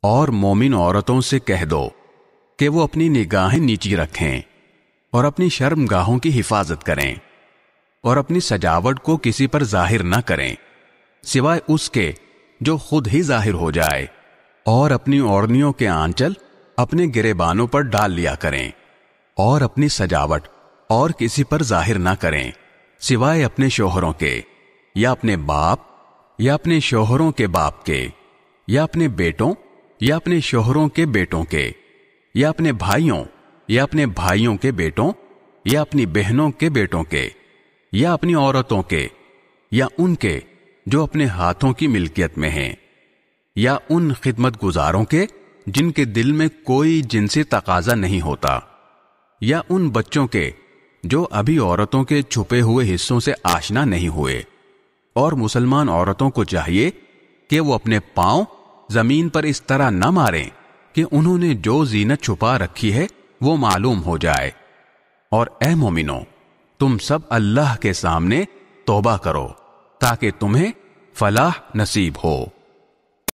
اور مومن عورتوں سے کہہ دو کہ وہ اپنی نگاہیں نیچی رکھیں اور اپنی شرم گاہوں کی حفاظت کریں اور اپنی سجاوٹ کو کسی پر ظاہر نہ کریں سوائے اس کے جو خود ہی ظاہر ہو جائے، اور اپنی اوڑھنیوں کے آنچل اپنے گریبانوں پر ڈال لیا کریں، اور اپنی سجاوٹ اور کسی پر ظاہر نہ کریں سوائے اپنے شوہروں کے، یا اپنے باپ یا اپنے شوہروں کے باپ کے، یا اپنے بیٹوں یا اپنے شوہروں کے بیٹوں کے، یا اپنے بھائیوں یا اپنے بھائیوں کے بیٹوں، یا اپنی بہنوں کے بیٹوں کے، یا اپنی عورتوں کے، یا ان کے جو اپنے ہاتھوں کی ملکیت میں ہیں، یا ان خدمت گزاروں کے جن کے دل میں کوئی جنسی تقاضا نہیں ہوتا، یا ان بچوں کے جو ابھی عورتوں کے چھپے ہوئے حصوں سے آشنا نہیں ہوئے۔ اور مسلمان عورتوں کو چاہیے کہ وہ اپنے پاؤں زمین پر اس طرح نہ ماریں کہ انہوں نے جو زینت چھپا رکھی ہے وہ معلوم ہو جائے۔ اور اے مومنو، تم سب اللہ کے سامنے توبہ کرو تاکہ تمہیں فلاح نصیب ہو۔